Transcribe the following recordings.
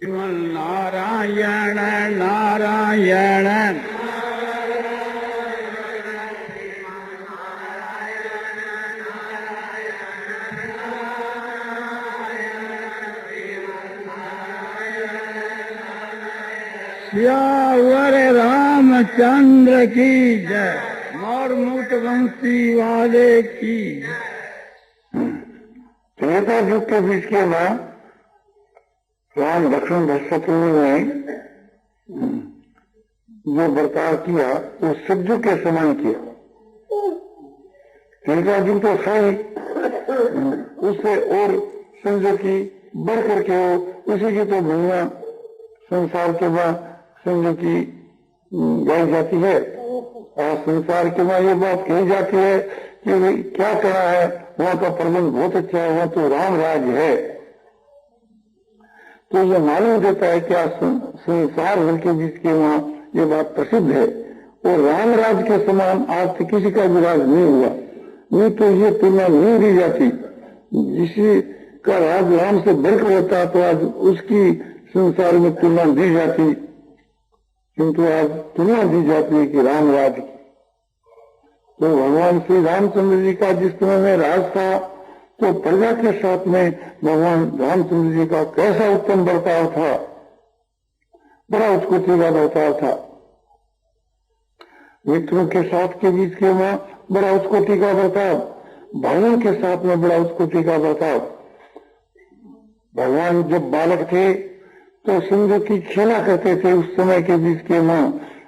श्रीमन नारायण नारायण श्यावर रामचंद्र की जय। और मूट वंशी वाले की। त्रेता युग के बीच के बाद राम लक्ष्मण शत्रुघ्न ने जो बर्ताव किया वो सज्जु के समान किया। त्रेता युग तो सही, उससे और संजो की बढ़ करके हो, उसी की तो महिमा संसार के बाद संजो की गाई जाती है। और संसार के बाद ये बात कही जाती है कि क्या करा है, वहां का प्रबंध बहुत अच्छा है, वहां तो राम राज है। तो ये मालूम देता है कि आज संसार भर के बीच के वहां ये बात प्रसिद्ध है। और राम राज के समान आज तक किसी का भी राज नहीं हुआ, नहीं तो ये तुलना नहीं दी जाती। जिसी का राज राम से बढ़कर होता तो आज उसकी संसार में तुलना दी जाती, किंतु आज तुलना दी जाती है कि राम राज की। तो भगवान श्री रामचंद्र जी का जिस समय में राज था, तो प्रजा के साथ में भगवान रामचंद्र जी का कैसा उत्तम बर्ताव था, बड़ा उत्कृति का बर्ताव था। मित्रों के साथ के बीच के वहां बड़ा उत्कृति का बर्ताव, भाइयों के साथ में बड़ा उत्कृति का बर्ताव। भगवान जब बालक थे तो समझो की खेला करते थे, उस समय के बीच के मां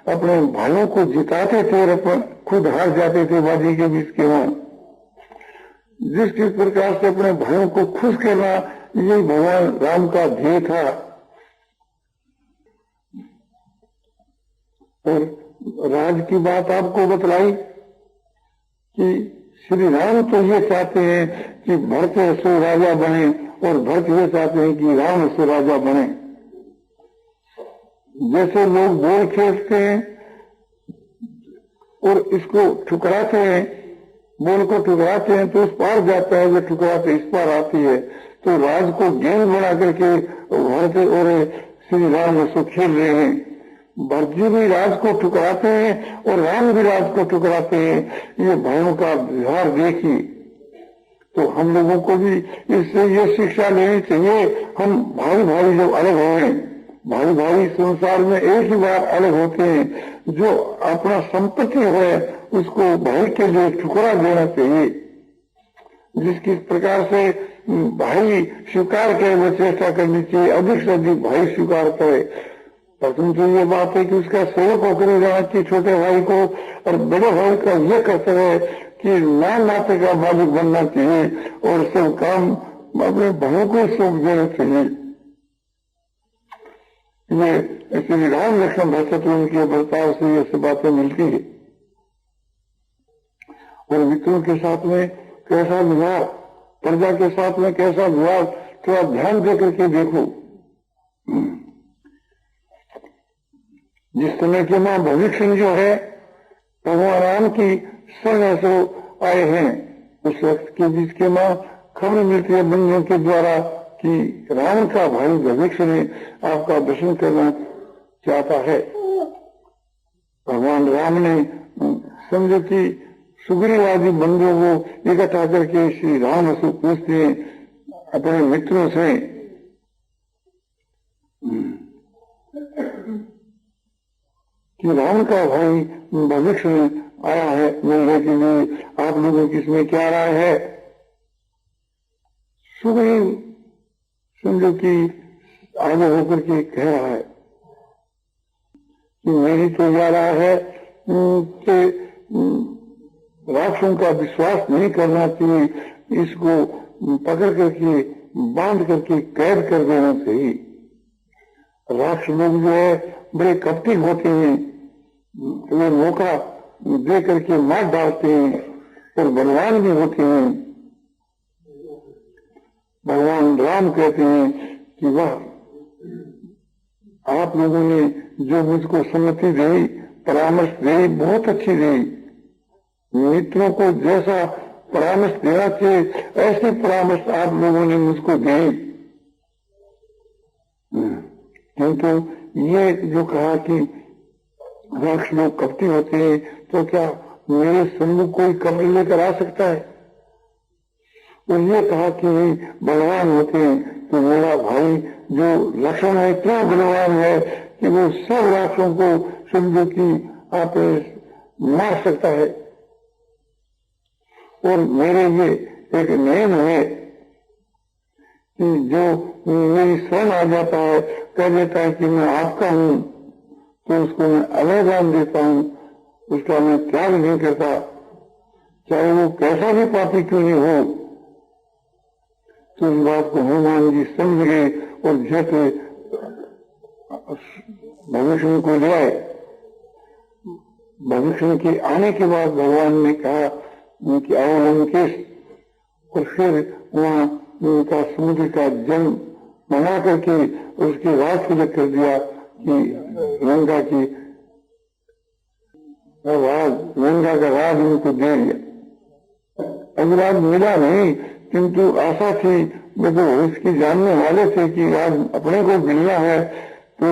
अपने भाइयों को जिताते थे और खुद हार जाते थे बाजी के बीच के मां। जिस प्रकार से अपने भाइयों को खुश करना, ये भगवान राम का ध्येय था। और राज की बात आपको बतलाई कि श्री राम तो ये चाहते हैं कि भरत असुर राजा बने, और भरत ये चाहते हैं कि राम असुर राजा बने। जैसे लोग बोल खेलते हैं और इसको ठुकराते हैं, बोल को ठुकराते हैं तो उस पार जाता है, जो ठुकराते इस पार आती है। तो राज को गेंद बना करके भरत और श्री राम उसको खेल रहे हैं। भरत जी भी राज को ठुकराते हैं और राम भी राज को ठुकराते हैं। ये भाइयों का व्यवहार देखिए। तो हम लोगों को भी इससे ये शिक्षा लेनी चाहिए। हम भाई भाई जब अलग हुए, भाई भाई संसार में एक ही बार अलग होते हैं। जो अपना संपत्ति है उसको भाई के लिए ठुकरा देना चाहिए। जिस प्रकार से भाई स्वीकार करे वो चेष्टा करनी चाहिए, अधिक से अधिक भाई स्वीकार करे। प्रथम तो ये बात है कि उसका सेवक होकर जाना चाहिए छोटे भाई को, और बड़े भाई का ये कर्तव्य है कि नाम नाते का मालिक बनना चाहिए और सब काम अपने भाइयों को सौंप देना चाहिए। ये श्री राम लक्ष्मण भरत शत्रुघ्न के बर्ताव से ये सब बातें मिलती है। और मित्रों के साथ में कैसा व्यवहार, प्रजा के साथ में कैसा व्यवहार, थोड़ा ध्यान दे करके देखो। जिस समय के मां भविष्य जो है भगवान राम की शरण से आए हैं, उस वक्त के बीच के मां खबर मिलती है बंधुओं के द्वारा कि राम का भाई भविष्य ने आपका दर्शन करना चाहता है। भगवान राम ने समझो कि सुग्रीवादी बंधुओं को इकट्ठा करके श्री राम से पूछते हैं अपने मित्रों से कि राम का भाई भविष्य में आया है मिलने के लिए, आप लोगों की इसमें क्या राय है। सुग्रीव समझो कि आगे होकर के कह रहा है कि मेरी तो यह राय है कि राक्षसों का विश्वास नहीं करना चाहिए, इसको पकड़ करके बांध करके कैद कर देना चाहिए। राक्षस लोग जो है बड़े कपटी होते हैं, वे मौका दे करके मार डालते हैं और बलवान भी होते हैं। भगवान राम कहते हैं कि वह आप लोगों ने जो मुझको सम्मति दी, परामर्श दी, बहुत अच्छी दी। मित्रों को जैसा परामर्श देना चाहिए ऐसे परामर्श आप लोगों ने मुझको दी। किंतु ये जो कहा कि राक्षस लोग कपटी होते हैं, तो क्या मेरे सम्मुख कोई कमल लेकर आ सकता है? और ये कहा कि बलवान होते हैं, तो मेरा भाई जो लक्ष्मण है इतना बलवान है कि वो सब राक्षसों को समझो कि आप मार सकता है। और मेरे ये एक नियम है कि जो मेरी शरण आ जाता है, कह देता है कि मैं आपका हूं, तो उसको मैं अभयदान देता हूं, उसका मैं त्याग नहीं करता, चाहे वो कैसा भी पापी क्यों नहीं हो। तो इस बात को हनुमान जी समझ गए और झट भविष्य को ले आए। भविष्य के आने के बाद भगवान ने कहा कि आओ लंकेश, और फिर वहां उनका समुद्र का जल बना करके उसकी रात सुलग कर दिया कि लंका की लंका का राज उनको दे दिया। अभिराज मिला नहीं, किंतु आशा थी, वो तो उसकी जानने वाले थे कि आज अपने को मिलना है, तो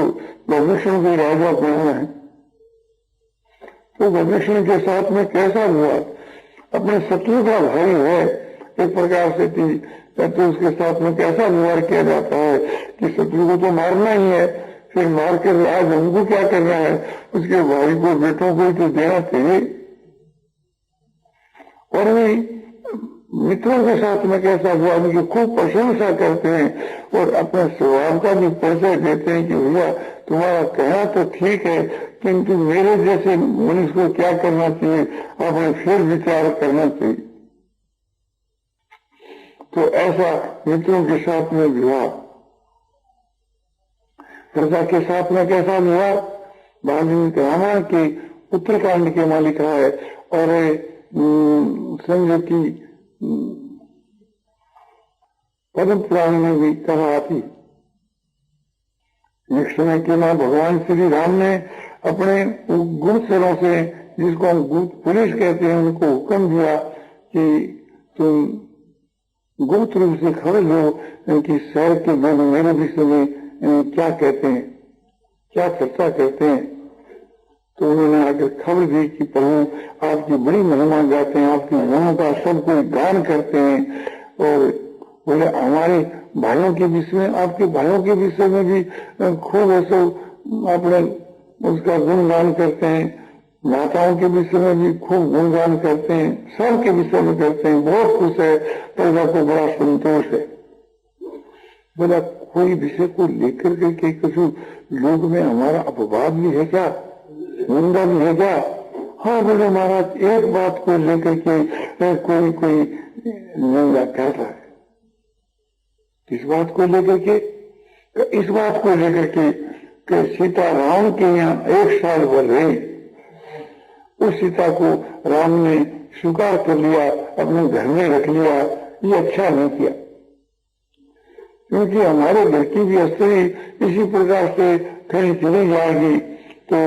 भविष्य को राजा बनना है। तो भविष्य के साथ में कैसा हुआ? अपने शत्रु का भाई है एक प्रकार से थी, तो उसके साथ में कैसा व्यवहार किया जाता है कि शत्रु को तो मारना ही है, फिर मार कर आज हमको क्या करना है, उसके भाई को बेटों को तो देना चाहिए। और वही मित्रों के साथ में कैसा हुआ, उनकी खूब प्रशंसा करते हैं और अपने स्वभाव का भी परिचय देते हैं कि भैया तुम्हारा कहना तो ठीक है, किंतु मेरे जैसे मनुष्य को क्या करना चाहिए, आपने फिर विचार करना चाहिए। तो ऐसा मित्रों के साथ में विवाह, प्रजा के साथ में कैसा विवाह, वाल्मीकि रामायण के उत्तरकांड के मां लिखा है। और समझो कि पद्म पुराण में भी कहा आती। एक समय के मां भगवान श्री राम ने अपने गुप्तचरों से, जिसको हम गुप्त पुलिस कहते हैं, उनको हुक्म दिया कि तुम गुप्त रूप से खबर लो कि शहर के लोग मेरे विषय में क्या कहते हैं, क्या चर्चा करते हैं। तो उन्होंने आकर खबर दी कि प्रभु आपकी बड़ी महिमा गाते हैं, आपकी महिमा का सब कोई गान करते हैं, और बोले हमारे भाइयों के विषय में, आपके भाइयों के विषय में भी खूब ऐसा अपने उसका गुणगान करते हैं, माताओं के विषय में भी खूब गुणगान करते हैं, सबके विषय में करते हैं, बहुत खुश है, प्रजा को बड़ा संतोष है। बोला कोई विषय को लेकर के कुछ लोग में हमारा अपवाद भी है क्या, निंदा भी है क्या? हाँ बोले महाराज, एक बात को लेकर के कोई निंदा करता है। किस बात को लेकर के? इस बात को लेकर के सीता राम के यहाँ 1 साल भर रही, उस सीता को राम ने स्वीकार कर लिया, अपने घर में रख लिया, ये अच्छा नहीं किया। क्योंकि हमारे घर की भी स्त्री इसी प्रकार से कहीं चली जाएगी तो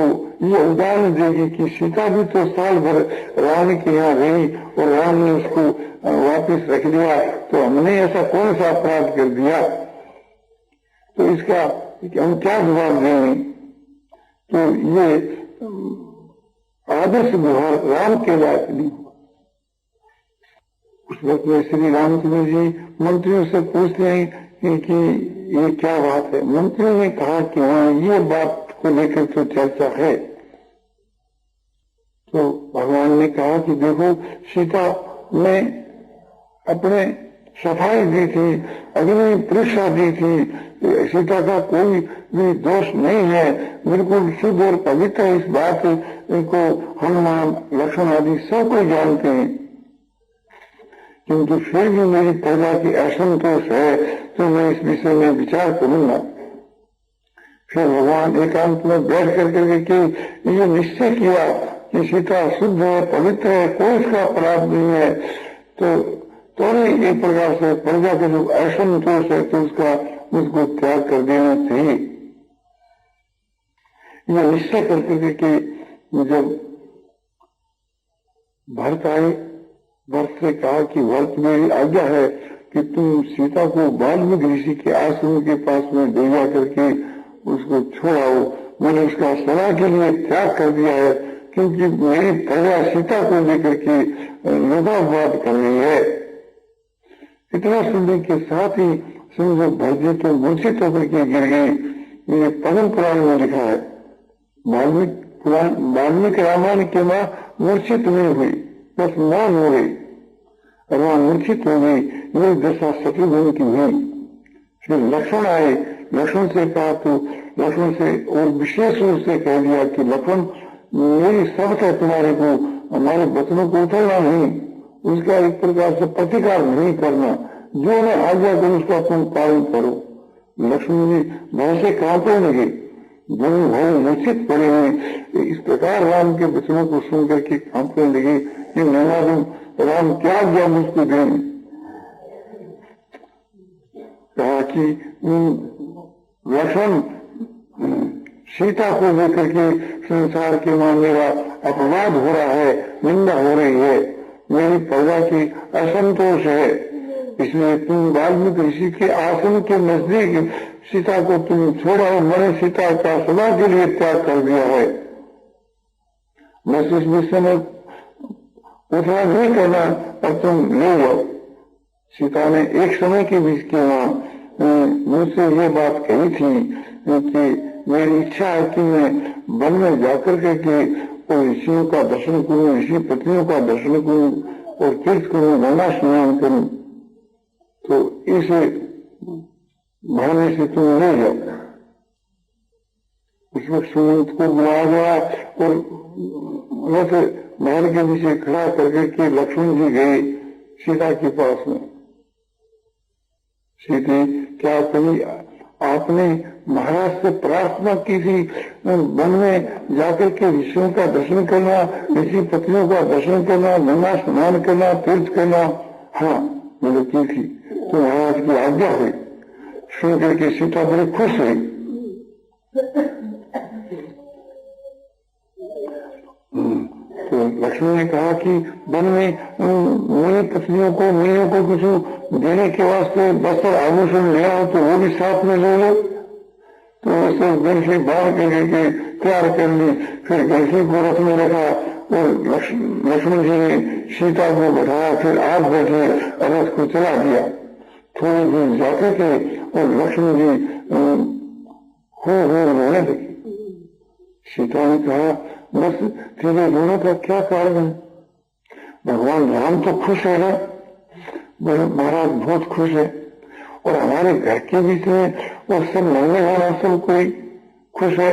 ये उदाहरण देगी कि सीता भी तो साल भर राम के यहाँ रही और राम ने उसको वापस रख लिया, तो हमने ऐसा कौन सा अपराध कर दिया? तो इसका हम क्या जवाब देंगे? तो ये आदर्श व्यवहार राम के लायक नहीं हुआ। उस वक्त में श्री रामचंद्र जी मंत्रियों से पूछते हैं कि ये क्या बात है। मंत्रियों ने कहा कि हाँ ये बात को लेकर तो चर्चा है। तो भगवान ने कहा कि देखो सीता ने अपने सफाई दी थी, अग्नि परीक्षा दी थी, सीता का कोई भी दोष नहीं है, बिल्कुल शुद्ध और पवित्र है। इस बात को हनुमान लक्ष्मण आदि सब कोई जानते हैं, किंतु फिर भी मेरी प्रजा की असंतोष है, तो मैं इस विषय में विचार करूंगा। फिर भगवान एकांत में बैठ करके ये निश्चय किया कि सीता शुद्ध है, पवित्र है, कोई इसका अपराध नहीं है, तो एक प्रकार से प्रजा के जो असंतोष है तो उसको त्याग कर देना चाहिए। यह निश्चय करके कि जब भरत आए, भरत से कहा कि भरत मेरी आज्ञा है कि तुम सीता को वाल्मीकि ऋषि के आश्रम के पास में ले जा करके उसको छोड़ाओ, मैंने उसका सदा के लिए त्याग कर दिया है, क्योंकि मेरी प्रजा सीता को लेकर के विवाद कर रही है। इतना सुनने के साथ ही समझो भरजे तो मूर्छित होकर के गिर गई। ये पद्म पुराण में लिखा है। वाल्मीकि रामायण के माँ मूर्छित नहीं हुई, बस मौन हो गई और वहां मूर्छित हो गई। ये दशा शत्रुघ्न की हुई। फिर लक्ष्मण आए, लक्ष्मण से कहा तो लक्ष्मण से और विशेष रूप से कह दिया कि लक्ष्मण मेरी शर्त है तुम्हारे को, हमारे वचनों को उठलना नहीं, उसका एक प्रकार से प्रतिकार नहीं करना, जो मैं आज्ञा करूं उसका तुम पालन करो। लक्ष्मण जी बहुत से कांपने लगे, दोनों भाई मूर्छित पड़े हुए इस प्रकार राम के वचनों को सुन करके कांपने लगे कि मैं राम क्या आज्ञा मुझको दें। कहा कि लक्ष्मण सीता को लेकर के संसार के मां मेरा अपवाद हो रहा है, निंदा हो रही है, मेरी प्रजा की असंतोष है, इसलिए तुम वाल्मीकि ऋषि के आश्रम के नजदीक सीता को तुम छोड़ा और मैंने सीता का सदा के लिए त्याग कर दिया है। बस इस विषय में उठना नहीं करना और तुम ले जाओ। सीता ने एक समय के बीच के मुझसे ये बात कही थी कि मेरी इच्छा है कि मैं वन में जाकर के ऋषियों का दर्शन करूं, ऋषि पत्नियों का दर्शन करूं और तीर्थ करूं, गंगा स्नान करूं, तो इस बहाने से तुम ले जाओ। उस वक्त सुमंत को बुलाया गया और वैसे महल के नीचे खड़ा करके के लक्ष्मण जी गए सीता के पास में। सीते क्या कभी आपने महाराज से प्रार्थना की थी वन में जाकर के ऋषियों का दर्शन करना, ऋषि पत्नियों का दर्शन करना, गंगा स्नान करना, तीर्थ करना? हाँ मैंने की थी, तो महाराज की आज्ञा हुई। सुन करके सीता बड़ी खुश हुई। तो लक्ष्मण ने कहा कि वन में मेरी पत्नियों को मुनियों को कुछ देने के वास्ते वस्त्र आभूषण ले आओ तो वो भी साथ में ले लो। तो ऐसे घर से बाहर करके तैयार कर ली, फिर गलती को रथ में रखा और लक्ष्मण जी ने सीता को बैठाया, फिर आप बैठे रथ को चला दिया। थोड़ी दूर जाकर के और लक्ष्मण जी हो रोने लगी। सीता ने कहा बस तेरे रोने का क्या कारण है? भगवान राम तो खुश है ना, महाराज बहुत खुश है, और हमारे घर के बीच में और सब मरने वाला सब कोई खुश है,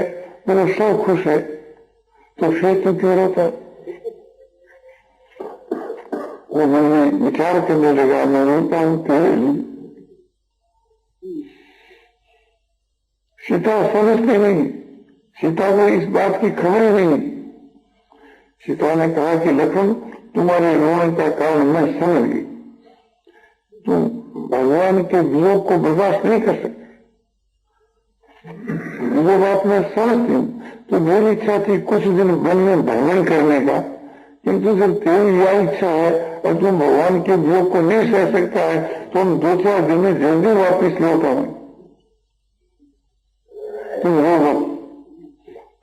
मतलब सब खुश है, तो फिर तो क्यों रोता? वो मन में विचार करने लगा, मैं रोता हूं तेरे लिए। सीता समझती नहीं, सीता को इस बात की खबर नहीं। सीता ने कहा कि लक्ष्मण तुम्हारे रोने का कारण मैं समझ गई, तुम भगवान के वियोग को बर्दाश्त नहीं कर सकते, वो बात मैं समझती हूँ। तो मेरी इच्छा थी कुछ दिन वन में भ्रमण करने का, किंतु जब तेरी यह इच्छा है और तुम भगवान के वियोग को नहीं सह सकता है तो हम 2-4 दिन में जल्दी वापिस लौट आए। तुम रो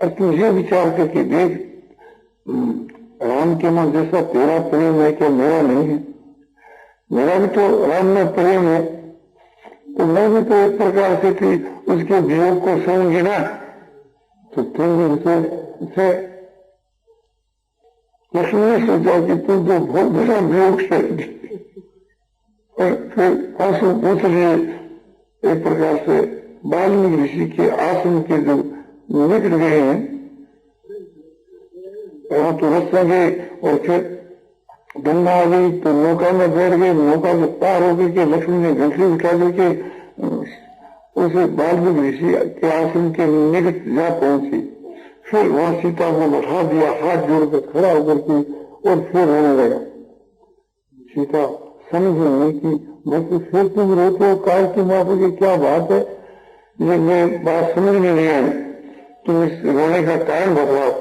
और तुम ये विचार करके देख, राम के मन जैसा तेरा प्रेम है क्या मेरा नहीं है? मेरा भी तो राम में प्रेम है, तो मैं भी तो एक प्रकार से थी उसके वियोग को सहूंगी ना। तो तुम उसे लक्ष्मण ने सोचा कि तुम तो बहुत बड़ा वियोग से, और फिर आंसू पूछ लिए। एक प्रकार से वाल्मीकि ऋषि के आश्रम के जो निकल गए हैं वहां तो रास्ता गए और फिर गंगा आ गई तो नौका में बैठ गए। नौका से पार होकर के लक्ष्मण ने घंटी उठा करके उसे वाल्मीकि ऋषि के आश्रम के निकट जा पहुंची। फिर वहां सीता को बैठा दिया, हाथ जोड़कर खड़ा होकर के, और फिर रोने लगा। सीता समझ नहीं कि बस फिर तुम रोते हो, काय की माफी की क्या बात है? ये मैं बात समझ में नहीं आई, तुम इस रोने का कारण बताओ।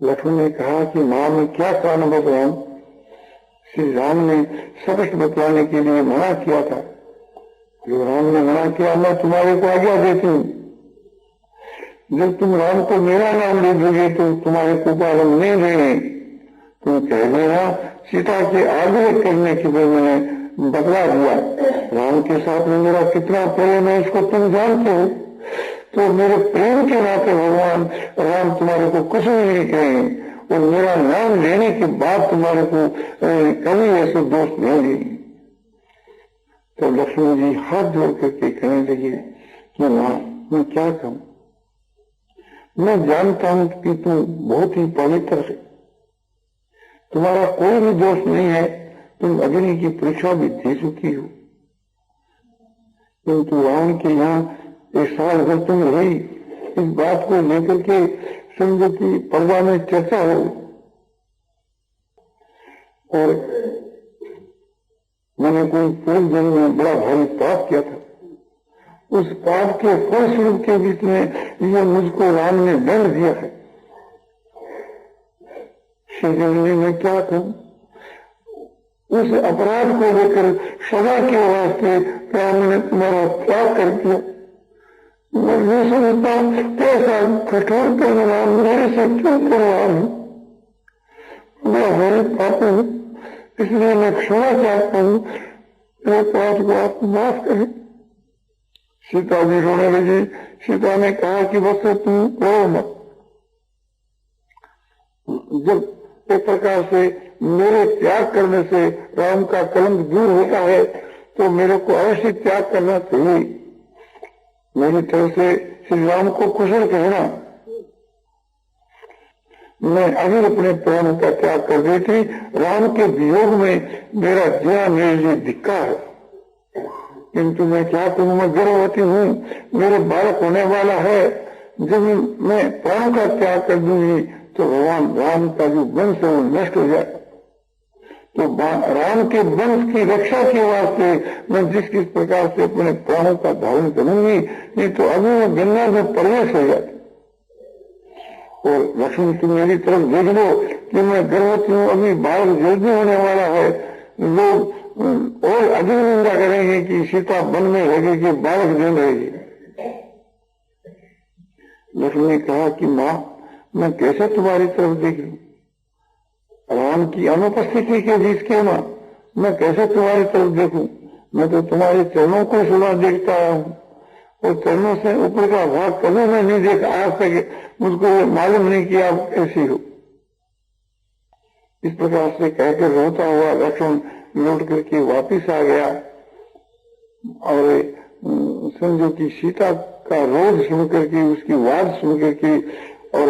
लक्ष्मण ने कहा कि मां में क्या कारण बताऊं? श्री राम ने स्पष्ट बतलाने के लिए मना किया था, जो राम ने मना किया मैं तुम्हारे को आज्ञा देती हूँ, जब तुम राम को मेरा नाम दे दोगे तो तुम्हारे को पालन नहीं देंगे। तुम कह देना सीता के आग्रह करने के लिए मैंने बदला दिया। राम के साथ में मेरा कितना प्रेम है इसको तुम जानते हो, तो मेरे प्रेम के नाते भगवान राम तुम्हारे को कुछ भी नहीं कहेंगे और मेरा नाम लेने के बाद तुम्हारे को कभी ऐसे दोष नहीं देंगे। तो लक्ष्मण जी हाथ जोड़ करके कहने लगे कि मां मैं क्या कहूं, मैं जानता हूं कि तुम बहुत ही पवित्र है, तुम्हारा कोई भी दोष नहीं है, तुम अग्नि की परीक्षा भी दे चुकी हो, किंतु राम के यहाँ एक साल भर तुम रही, इस बात को लेकर के समझो कि पर्दा में चर्चा हो और मैंने कोई पूर्व जन्म में बड़ा भारी पाप किया था, उस पाप के फलस्वरूप के बीच में ये मुझको राम ने दंड दिया है। श्री में क्या कहूं, उस अपराध को लेकर सदा के वास्ते राम ने तुम्हारा त्याग कर दिया। मैं ये समझता कैसा कठोर परिणाम मेरे से क्यों करवा हूं, मैं हमारे पाप हूं, इसलिए मैं क्षमा चाहता हूं, मेरे पाप को आप माफ करें। सीता जी रोने लगी। सीता ने कहा कि बस तुम रो मत, जब एक प्रकार से मेरे त्याग करने से राम का कलंक दूर होता है तो मेरे को अवश्य त्याग करना चाहिए। मेरी तरफ से श्री राम को कुशल कहना, मैं अभी अपने प्राण का त्याग कर देती, राम के वियोग में मेरा जीना मेरे लिए धिक्कार है, किंतु मैं क्या करूं, मैं गर्भवती हूं, मेरे बालक होने वाला है, जब मैं प्राण का त्याग कर दूंगी तो भगवान राम का जो वंश है वो नष्ट हो जाए। तो राम के वंश की रक्षा के वास्ते मैं जिस किस प्रकार से अपने प्राणों का धारण करूंगी, नहीं तो अभी मैं गंगा में प्रवेश हो जाती। और लक्ष्मण तुम मेरी तरफ देख लो कि मैं गर्भवती हूँ, अभी बालक जल्दी होने वाला है, लोग और अधिक निंदा करेंगे कि सीता वन में लगेगी, बालक जन्म रहेगी। लक्ष्मण ने कहा कि माँ मैं कैसे तुम्हारी तरफ देख लूं, राम की अनुपस्थिति के बीच क्यों ना, मैं कैसे तुम्हारी तरफ देखूं, मैं तो तुम्हारे चरणों को सुना देखता आया हूं और चरणों से ऊपर का भाग कभी मैं नहीं देखा आज तक, मुझको मालूम नहीं कि आप कैसी हो। इस प्रकार से कहकर रोता हुआ लक्ष्मण लौट करके वापिस आ गया और समझो कि सीता का रोज सुन करके, उसकी वाद सुन करके, और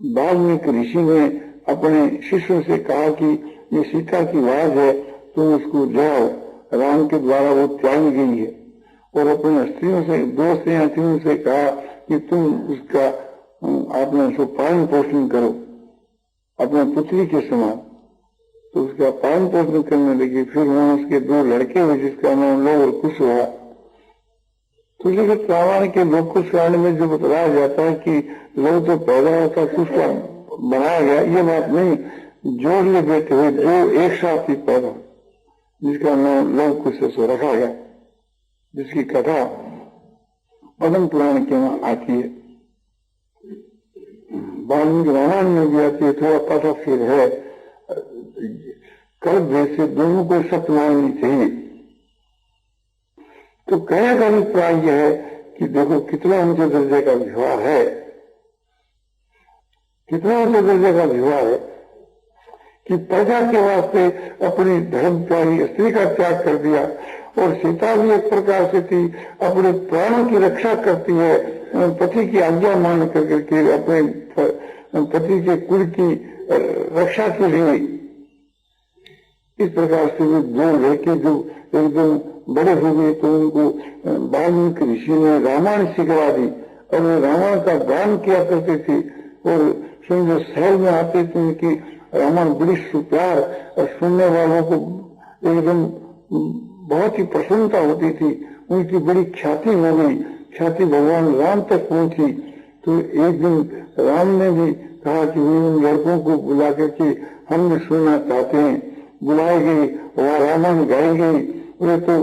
वाल्मीकि ऋषि ने अपने शिष्यों से कहा कि ये सीता की वाद है, तुम उसको जाओ, राम के द्वारा वो त्यागी गई है, और अपने स्त्रियों से, दो स्त्रियों से कहा कि तुम उसका आपने उसको पालन पोषण करो अपने पुत्री के समान। तो उसका पालन पोषण करने लगी। फिर वहां उसके दो लड़के हुए जिसका नाम लोग और कुश हुआ। तो लेकिन रामायण के लोग कुश कांड में जो बताया जाता है कि लोग तो पैदा होता कुछ का बनाया गया, ये बात नहीं, जोड़ ले बेटे हुए जो एक साथ ही पैदा, जिसका नाम लव कुश से रखा गया, जिसकी कथा पद्म पुराण के वहां आती है, वाल्मीकि रामायण में भी आती है। थोड़ा पता फिर है, कर्म जैसे दोनों को सत्य माननी चाहिए। तो कहने का अभिप्राय यह है कि देखो कितना ऊंचे दर्जे का विवाह है, कितना ऊंचे दर्जे का विवाह है कि प्रजा के वास्ते अपनी धर्म प्यारी स्त्री का त्याग कर दिया। और सीता भी एक प्रकार से थी, अपने प्राणों की रक्षा करती है, पति की आज्ञा मान करके अपने पति के कुल की रक्षा के लिए। इस प्रकार से वो दो लड़के जो एकदम बड़े हो गए तो उनको वाल्मीकि ऋषि ने रामायण सिखवा दी और वे रामायण का गान किया करते थे। और समझो शहर में आते थे उनकी रामायण बड़ी सुप्यार और सुनने वालों को एकदम बहुत ही प्रसन्नता होती थी। उनकी बड़ी ख्याति हो गई, ख्याति भगवान राम तक पहुंची। तो एक दिन राम ने भी कहा कि उन लड़कों को बुला करके हम सुनना चाहते हैं। बुलाई गई, वह रामायण गाई गई वे तो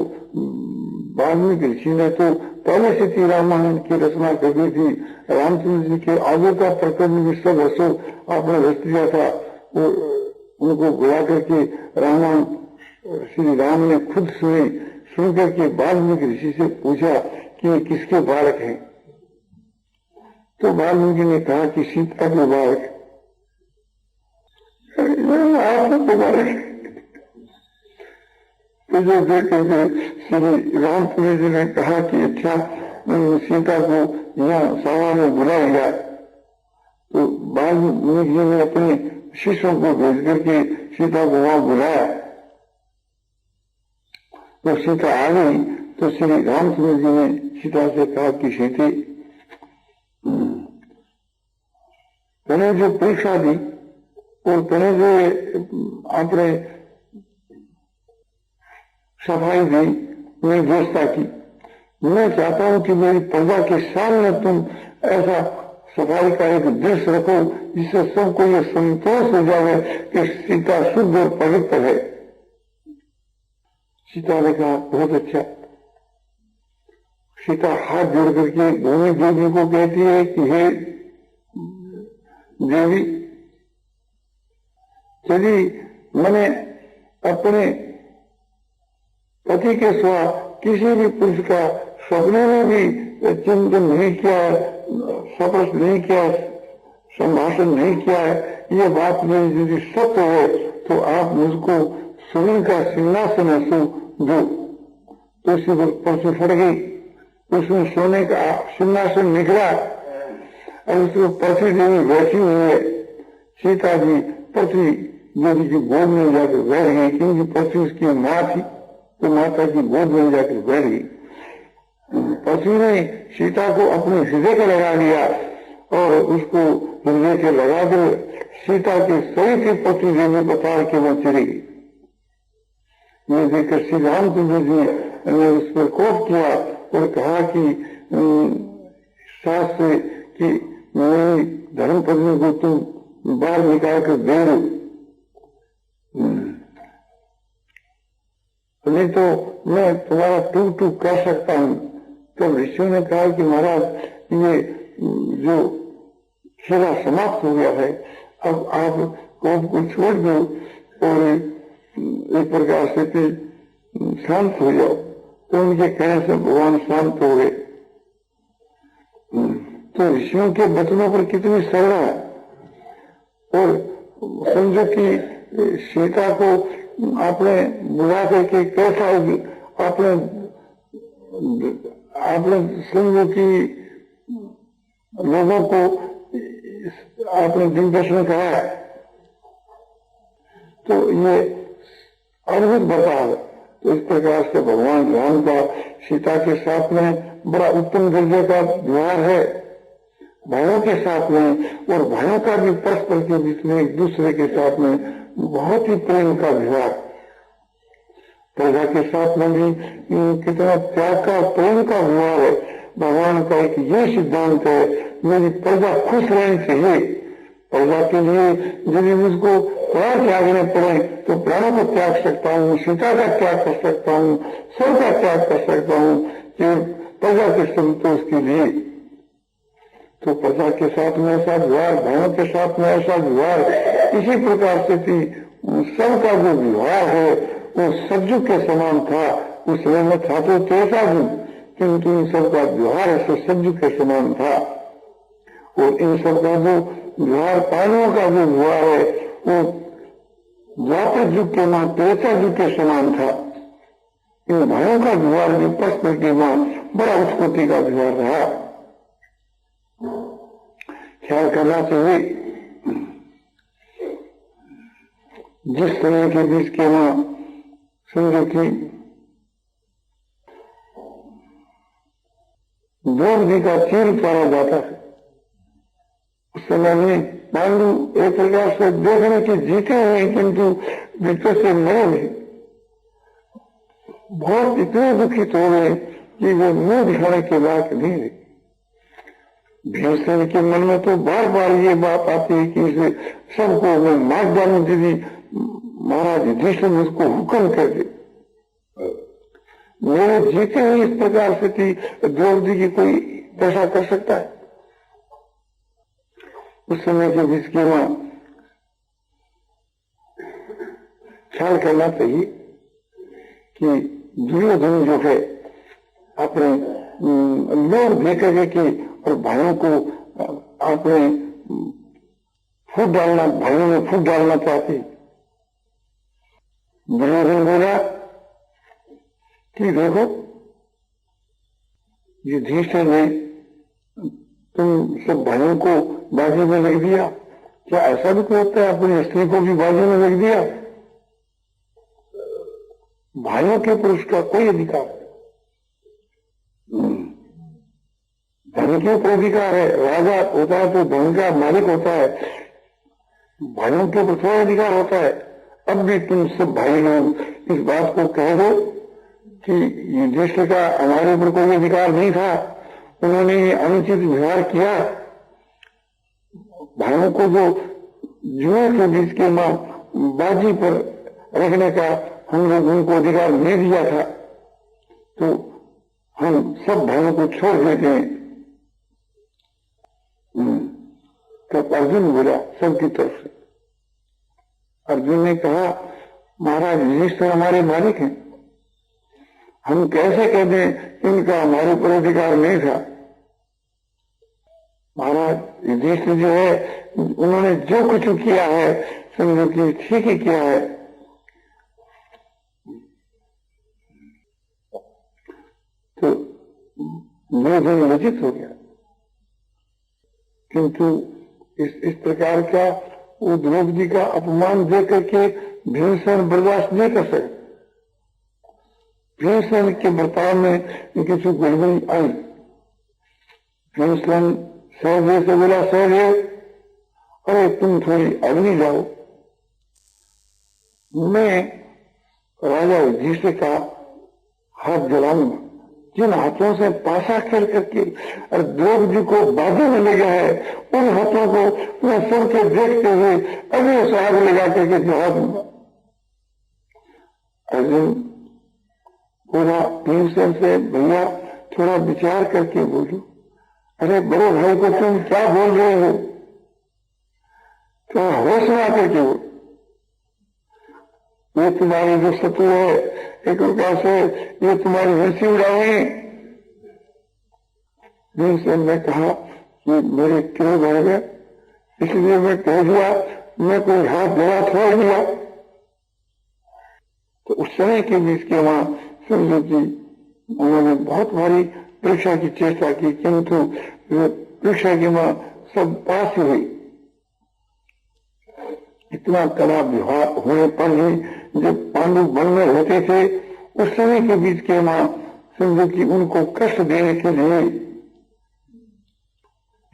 वाल्मीकि ऋषि ने तो पहले से ही रामायण की रचना कर दी थी। रामचंद्र जी के आगे का प्रकरण भी सब रसो आपने रच दिया था। वो उनको बुला करके रामायण श्री राम ने खुद सुने। सुनकर के वाल्मीकि ऋषि से पूछा कि ये किसके बालक हैं? तो वाल्मीकि ने कहा कि सीता के बालक। आपको बालक तो जो देखेंगे श्री रामचंद्र जी ने कहा कि अच्छा सीता को यहाँ सभा में बुलाएगा। तो वाल्मीकि जी ने अपने शिष्यों को भेज करके सीता को वहां बुलाया। तो सीता आ गई तो श्री रामचंद्र जी ने सीता से कहा कि सीते तूने जो परीक्षा दी और तूने जो आपने सफाई दी, निर्दोषता की, मैं चाहता हूं कि मेरी प्रजा के सामने तुम ऐसा सफाई का एक दृश्य रखो जिससे सबको ये संतोष हो जाए कि सीता शुद्ध और पवित्र है। सीता ने कहा बहुत अच्छा। सीता हाथ जोड़ करके दोनों देवी को कहती है कि हे देवी, यदि मैंने अपने पति के सिवा किसी भी पुरुष का सपने में भी चिंतन नहीं किया है, स्पर्श नहीं किया, संभाषण नहीं किया है, ये बात मेरी यदि सत्य है तो आप मुझको स्वर्ण का सिंहासन ऐसो दो। तो उसी पर से फट गई, उसमें सोने का सिंहासन निकला और उसको पृथ्वी देवी बैठी हुई है। सीता जी पृथ्वी देवी की गोद में जाकर बैठ गई, क्योंकि पृथ्वी उसकी माँ थी तो माता की गोद में जाकर बैठ गई। पृथ्वी ने सीता को अपने हृदय को लगा लिया और उसको हृदय से लगा कर सीता के सही से पृथ्वी देवी पताल के वहां चली गई। ये देखकर श्री रामचंद्र जी ने उस पर कोप किया और कहा कि सास से कि मेरी धर्म पत्नी को तुम बाहर निकाल कर दे दो, नहीं तो मैं तुम्हारा टूक टूक कर सकता हूं। तो ऋषियों ने कहा कि महाराज ये जो खेला समाप्त हो गया है, अब आप कोप को छोड़ दो और एक प्रकार से शांत हो जाओ। तो उनके कहने से भगवान शांत हो गए। तो ऋषियों के वचनों पर कितनी श्रद्धा है। और समझो कि सीता को आपने बुला करके कैसा आपने समझो कि लोगों को आपने दिन दर्शन कराया, तो ये अद्भुत बर्ताव। तो इस प्रकार से भगवान राम का सीता के साथ में बड़ा उत्तम दर्जे का व्यवहार है, भाइयों के साथ में, और भाइयों का भी परस्पर के बीच में एक दूसरे के साथ में बहुत ही प्रेम का व्यवहार। प्रजा के साथ में भी कितना त्याग का प्रेम का व्यवहार है। भगवान का एक ये सिद्धांत है, मेरी प्रजा खुश रहनी चाहिए। प्रजा के लिए यदि मुझको प्राण त्यागने पड़े तो प्राणों को त्याग सकता हूँ, सीता का त्याग कर सकता हूँ, सब का त्याग कर सकता हूँ कि प्रजा के संतोष के लिए। तो प्रजा के साथ में ऐसा व्यवहार, भाइयों के साथ में ऐसा व्यवहार, इसी प्रकार से थी सबका जो व्यवहार है वो सज्जुग के समान था। उस समय में था तो कैसा भी, किंतु इन सबका व्यवहार ऐसे सज्जुग के समान था। और इन सबका जो व्यवहार, पांडवों का जो व्यवहार है वो द्वापर युग के मां त्रेता युग के समान था। इन भाइयों का व्यवहार भी परस्पर के मां बड़ा उत्पत्ति का व्यवहार रहा। ख्याल करना चाहिए, जिस समय के बीच के वहां समझो कि द्रौपदी का चीर उतारा जाता है, उस समय में पांडु एक प्रकार से देखने की जीते हुए किंतु वित्त से मरे नहीं, बहुत इतने दुखित हो गए कि वो मुंह दिखाने के लायक नहीं रहे। भीमसेन के मन में तो बार बार ये बात आती है कि इसे सबको मैं मार डालूं, यदि महाराज युधिष्ठिर मुझको हुक्म कर दे। मेरे जीते हुए इस प्रकार से थी द्रौपदी की कोई दशा कर सकता है? उस समय के जिसकी मां ख्याल करना चाहिए कि दुर्योधन जो है अपने लोग देकर के और भाइयों को अपने फूट डालना, भाइयों में फूट डालना चाहती। दुर्योधन बोला कि देखो युधिष्ठिर ने तुम सब भाइयों को बाजी में लग दिया, क्या ऐसा भी कोई होता है अपनी स्त्री को भी बाजी में लग दिया? भाइयों के पुरुष का कोई अधिकार धन के ऊपर अधिकार है, राजा होता है तो धन का मालिक होता है, भाइयों के ऊपर थोड़ा अधिकार होता है। अब भी तुम सब भाई लोग इस बात को कह दो कि युधिष्ठिर का हमारे ऊपर कोई अधिकार नहीं था, उन्होंने ये अनुचित व्यवहार किया। भाइयों को जो जुए के बीच के मां बाजी पर रखने का हम लोग उनको अधिकार नहीं दिया था, तो हम सब भाइयों को छोड़ देते हैं। तब अर्जुन बोला सबकी तरफ से, अर्जुन ने कहा महाराज युधिष्ठिर हमारे मालिक हैं, हम कैसे कह दें इनका हमारे ऊपर अधिकार नहीं था? महाराज युधिष्ठिर जो है उन्होंने जो कुछ किया है समझो कि ठीक ही किया है। तो दुर्योधन लज्जित हो गया, किंतु इस प्रकार का वो द्रौपदी का अपमान देख करके भीमसेन बर्दाश्त नहीं कर सके। भीमसेन के बर्ताव में किसी गड़बड़ी आई। भीमसेन सहजे से बोला, सहजे अरे तुम थोड़ी अग्नि लाओ, मैं राजा युधिष्ठिर का हाथ जलाऊंगा। जिन हाथों से पासा खेल करके और द्रौपदी को बांधने में लगा है, उन हाथों को मैं सबके देखते हुए अभी उस आग लगा करके जला दूंगा। अर्जुन बोला भीमसेन से, भैया थोड़ा विचार करके बोलो। अरे बड़े भाई को तुम क्या बोल रहे हो? तो होश में आकर के बोलो। ये तुम्हारी जो शत्रु है एक प्रकार से ये तुम्हारी हंसी उड़ाए। भीमसेन ने कहा कि मेरे क्यों बढ़ गए, इसलिए मैं कह दिया, मैं कोई हाथ जला छोड़ दिया। तो उस समय के बीच के वहां समझो कि उन्होंने बहुत भारी परीक्षा की चेष्टा की, किंतु परीक्षा की वहां सब पास ही हुई। इतना कड़ा व्यवहार होने पर ही जब पांडु वन में रहते थे उस समय के बीच के मां समझो कि उनको कष्ट देने के लिए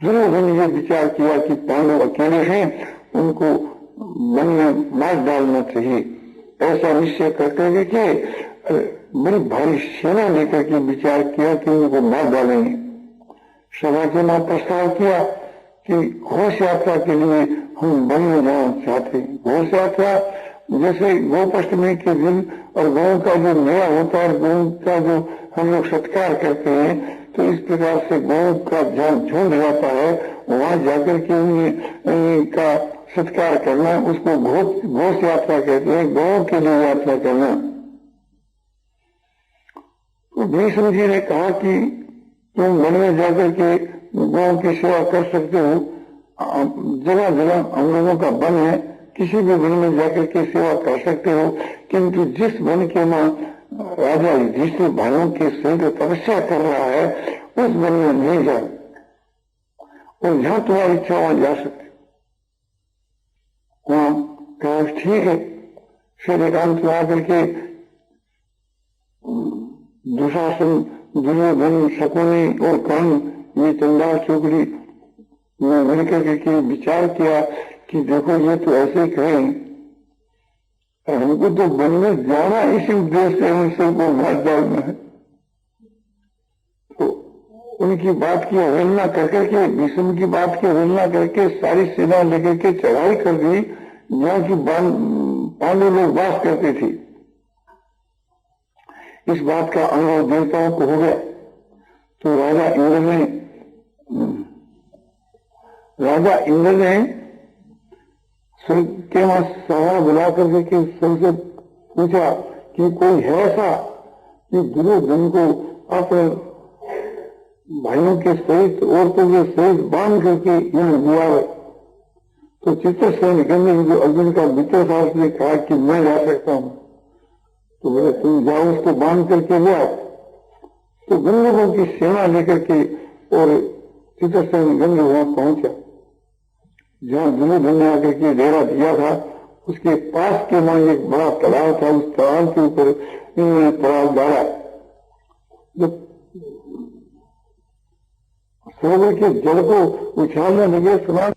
दुर्योधन ने विचार किया कि पांडव अकेले हैं, उनको वन में मार डालना चाहिए। ऐसा निश्चय करते हुए कि बड़ी भारी सेना लेकर के विचार किया कि उनको मार डालेंगे। सभा के मां प्रस्ताव किया कि घोष यात्रा के लिए हम वन में जाना चाहते। घोष यात्रा जैसे गोपाष्टमी के दिन और गौ का जो मेला होता है, गौ का जो हम लोग सत्कार करते हैं, तो इस प्रकार से गौ का झुंड जाता है, वहां जाकर के उनका सत्कार करना, उसको घोष यात्रा कहते हैं, गौ के लिए यात्रा करना। तो भीष्म जी ने कहा कि तुम वन में जाकर के गौ की सेवा कर सकते हो, जगह जगह हम लोगों का वन है, किसी भी वन में जाकर के सेवा कर सकते हो, किंतु जिस वन के मां राजा युधिष्ठिर भाइयों के सहित तपस्या कर रहा है उस वन में नहीं जाओ, और जहां तुम्हारी इच्छा वहां जा सकते हो। वहां कहा ठीक है। फिर एकांत में आकर के दुशासन, दुर्योधन, शकुनी और कर्ण ये चंडाल चौकड़ी में मिलकर के विचार किया कि देखो ये तो ऐसे कहें, हमको तो वन में जाना इसी उद्देश्य से उन सबको मार डालना है। तो उनकी बात की अवहेलना करके के भीष्म की बात की अवहेलना करके सारी सेना लेकर के चढ़ाई कर दी जहाँ की पांडव लोग वास करते थे। इस बात का अनुभव देवताओं को हो गया। तो राजा इंद्र ने स्वर्ग के वहां सहारा बुला करके कि सबसे पूछा कि कोई है ऐसा कि दुर्योधन को अपने भाइयों के सहित औरतों के सहित बांध करके यहाँ बुलावे। तो चित्रसेन गंगे जो अर्जुन का मित्र था उसने कहा कि मैं जा सकता हूं। तो बोले तुम जाओ उसको बांध करके ले आओ। तो गंधर्वों की सेना लेकर के और चित्रसेन गंगे वहां पहुंचा जहां दुर्योधन ने आकर के डेरा दिया था। उसके पास के वहां एक बड़ा तालाब था, उस तालाब के ऊपर इन्होंने पड़ाव डाला। जब सरोवर के जल को उछालने लगे सुना